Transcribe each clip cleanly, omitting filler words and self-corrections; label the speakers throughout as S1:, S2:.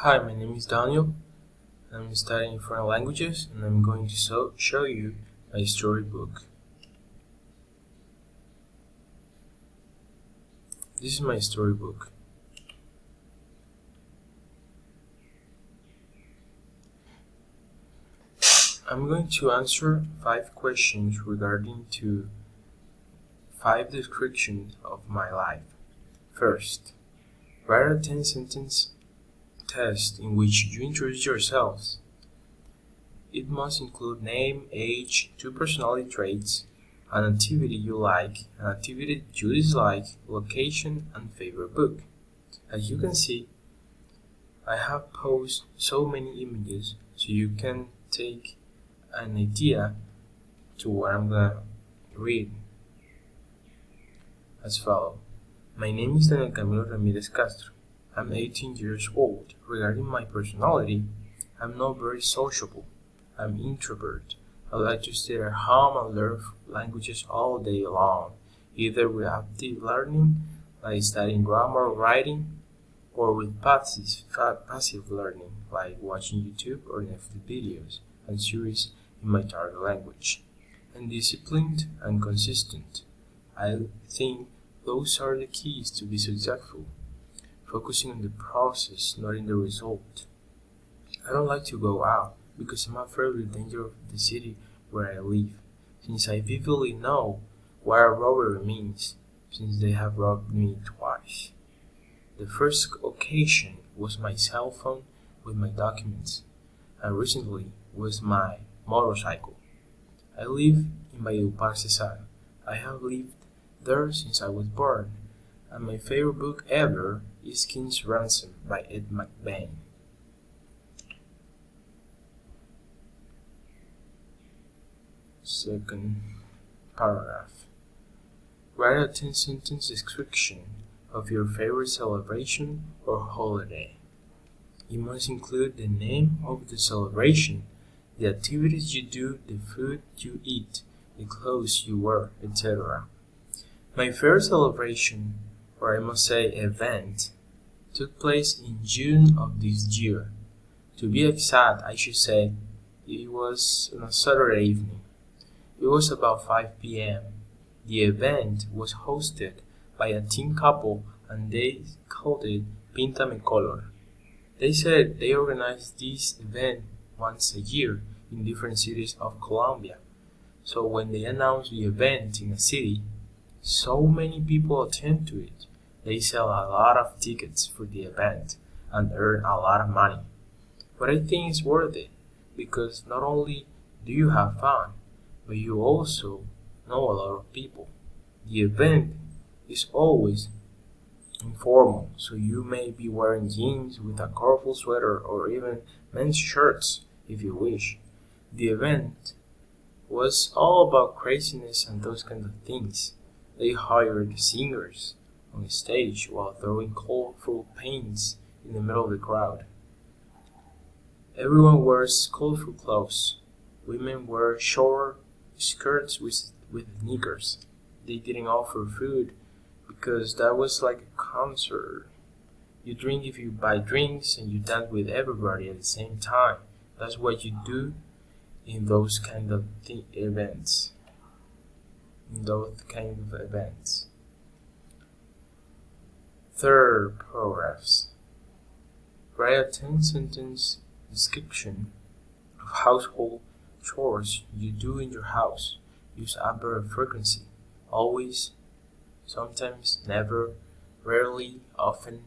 S1: Hi, my name is Daniel. I'm studying foreign languages and I'm going to show you my storybook. This is my storybook. I'm going to answer 5 questions regarding to 5 descriptions of my life. First, write a 10-sentence test in which you introduce yourselves. It must include name, age, 2 personality traits, an activity you like, an activity you dislike, location, and favorite book. As you can see, I have posted so many images so you can take an idea to what I'm gonna read. As follows. My name is Daniel Camilo Ramirez Castro. I'm 18 years old. Regarding my personality, I'm not very sociable. I'm introvert. I like to stay at home and learn languages all day long, either with active learning, like studying grammar or writing, or with passive learning, like watching YouTube or Netflix videos and series in my target language. I'm disciplined and consistent. I think those are the keys to be successful, focusing on the process, not in the result. I don't like to go out because I'm afraid of the danger of the city where I live, since I vividly know what a robbery means, since they have robbed me twice. The first occasion was my cell phone with my documents, and recently was my motorcycle. I live in Valledupar, Cesar. I have lived there since I was born, and my favorite book ever is King's Ransom by Ed McBain. Second paragraph. Write a 10-sentence description of your favorite celebration or holiday. You must include the name of the celebration, the activities you do, the food you eat, the clothes you wear, etc. My favorite celebration, or I must say event, took place in June of this year. To be exact, I should say it was on a Saturday evening. It was about 5 p.m. The event was hosted by a teen couple and they called it Píntame Color. They said they organized this event once a year in different cities of Colombia. So when they announced the event in a city, so many people attend to it. They sell a lot of tickets for the event and earn a lot of money. But I think it's worth it because not only do you have fun, but you also know a lot of people. The event is always informal, so you may be wearing jeans with a colorful sweater or even men's shirts if you wish. The event was all about craziness and those kinds of things. They hired singers on stage while throwing colorful paints in the middle of the crowd. Everyone wears colorful clothes. Women wear short skirts with sneakers. They didn't offer food because that was like a concert. You drink if you buy drinks and you dance with everybody at the same time. That's what you do in those kind of events. Third paragraphs. Write a 10-sentence description of household chores you do in your house. Use adverb frequency. Always, sometimes, never, rarely, often.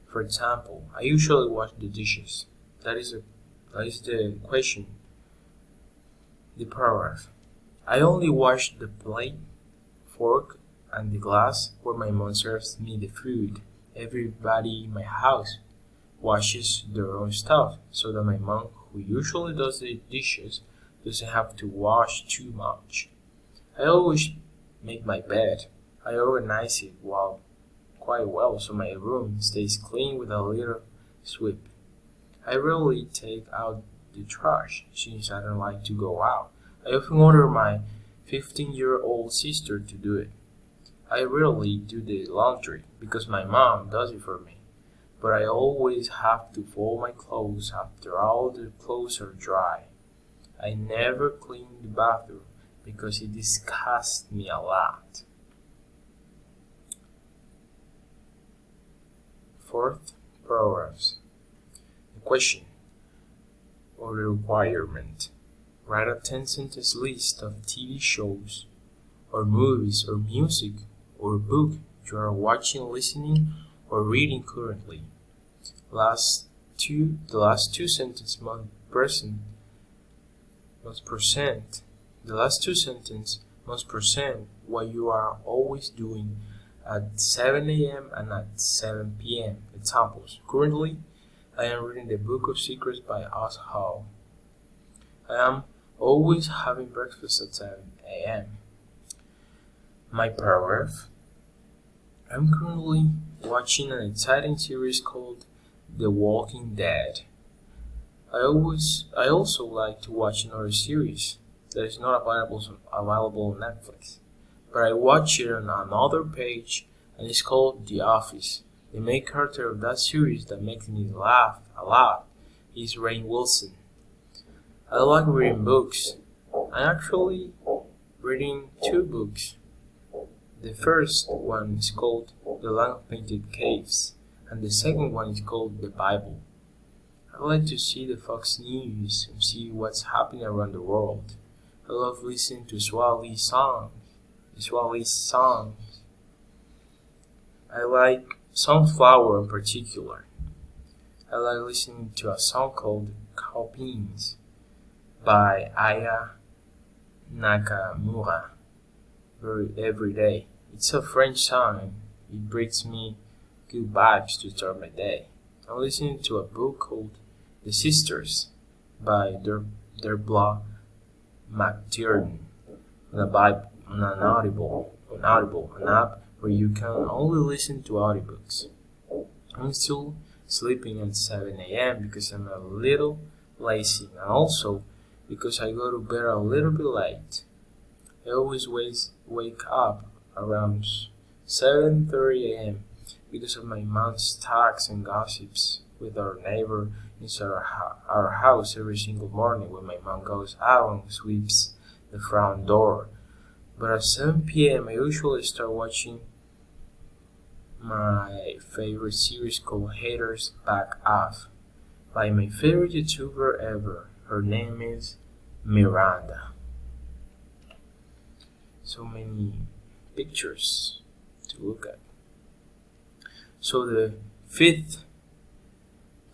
S1: For example, I usually wash the dishes. That is the question. The paragraph. I only wash the plate, fork, and the glass where my mom serves me the food. Everybody in my house washes their own stuff so that my mom, who usually does the dishes, doesn't have to wash too much. I always make my bed. I organize it quite well so my room stays clean with a little sweep. I rarely take out the trash since I don't like to go out. I often order my 15-year-old sister to do it. I rarely do the laundry because my mom does it for me. but I always have to fold my clothes after all the clothes are dry. I never clean the bathroom because it disgusts me a lot. Fourth, paragraphs. The question or the requirement. Write a 10-sentence list of TV shows or movies or music or book you are watching, listening, or reading currently. The last two sentences must present what you are always doing at 7 a.m. and at 7 p.m. Examples. Currently, I am reading the Book of Secrets by Os Hall. I am always having breakfast at 7 a.m. My paragraph. I'm currently watching an exciting series called The Walking Dead. I also like to watch another series that is not available on Netflix, but I watch it on another page and it's called The Office. The main character of that series that makes me laugh a lot is Rainn Wilson. I like reading books. I'm actually reading 2 books. The first one is called The Land of Painted Caves, and the second one is called The Bible. I like to see the Fox News and see what's happening around the world. I love listening to Swahili songs. I like Sunflower in particular. I like listening to a song called Cow Beans by Aya Nakamura every day. It's a French song. It brings me good vibes to start my day. I'm listening to a book called The Sisters by Derbla McTiernan on an app where you can only listen to audiobooks. I'm still sleeping at 7 a.m. because I'm a little lazy and also because I go to bed a little bit late. I always wake up around 7:30 a.m. because of my mom's talks and gossips with our neighbor inside our house every single morning when my mom goes out and sweeps the front door. But at 7 p.m. I usually start watching my favorite series called Haters Back Off by my favorite YouTuber ever. Her name is Miranda. So many pictures to look at. So the 5th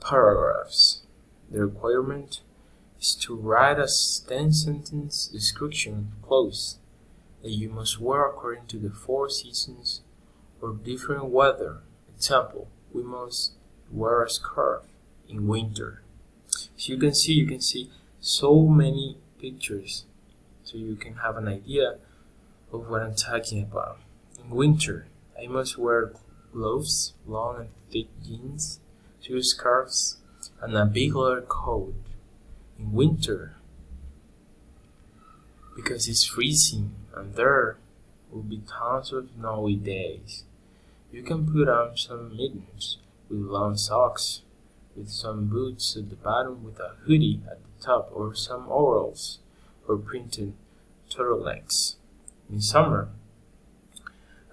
S1: paragraphs. The requirement is to write a 10-sentence description of clothes that you must wear according to the 4 seasons or different weather. Example, we must wear a scarf in winter. So you can see so many pictures so you can have an idea of what I'm talking about. In winter, I must wear gloves, long and thick jeans, 2 scarves, and a big leather coat. In winter, because it's freezing and there will be tons of snowy days, you can put on some mittens with long socks, with some boots at the bottom with a hoodie at the top, or some overalls or printed turtlenecks. In summer,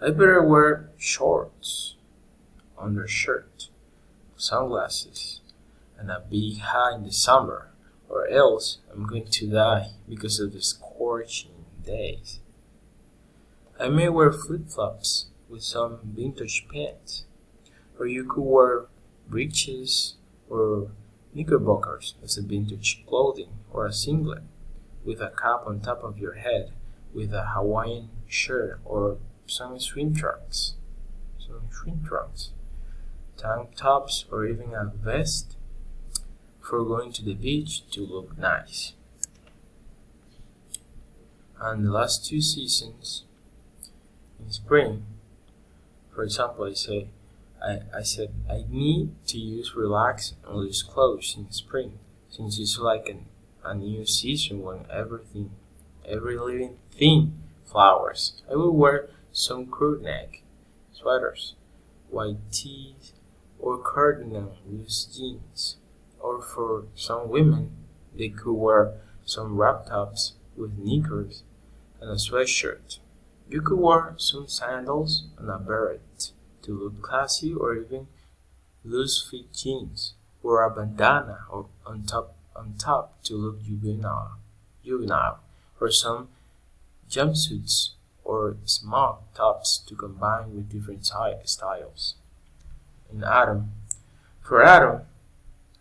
S1: I better wear shorts, undershirt, sunglasses, and a big hat in the summer, or else I'm going to die because of the scorching days. I may wear flip-flops with some vintage pants, or you could wear breeches or knickerbockers as a vintage clothing, or a singlet with a cap on top of your head with a Hawaiian shirt, or some swim trunks, tank tops, or even a vest for going to the beach to look nice. And the last 2 seasons, in spring, for example, I said I need to use relax and loose clothes in spring, since it's like a new season when every living thing flowers. I will wear some crew neck sweaters, white tees, or cardinal loose jeans. Or for some women, they could wear some wrap tops with knickers and a sweatshirt. You could wear some sandals and a beret to look classy, or even loose fit jeans or a bandana on top to look juvenile, or some jumpsuits or smock tops to combine with different styles. In for Adam,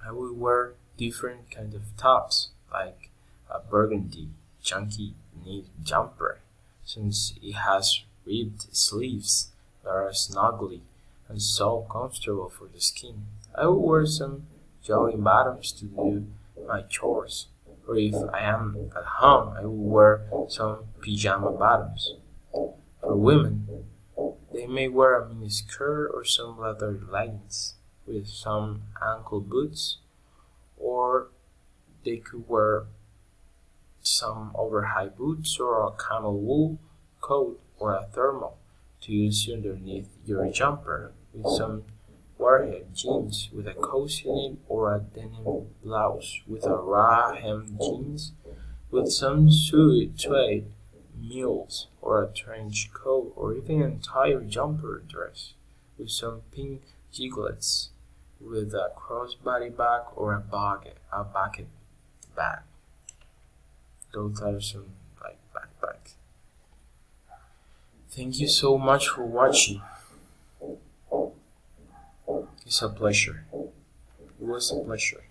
S1: I would wear different kinds of tops, like a burgundy, chunky knit jumper, since it has ribbed sleeves that are snuggly and so comfortable for the skin. I would wear some jogging bottoms to do my chores, or if I am at home, I would wear some pajama bottoms. For women, they may wear a mini skirt or some leather leggings with some ankle boots, or they could wear some over-high boots or a camel wool coat or a thermal to use underneath your jumper, with some warhead jeans with a cozy knit, or a denim blouse with a raw hem jeans with some suede mules, or a trench coat, or even an entire jumper dress with some pink giglets with a crossbody bag or a bucket bag. Those are some like backpacks. Thank you so much for watching. It's a pleasure. It was a pleasure.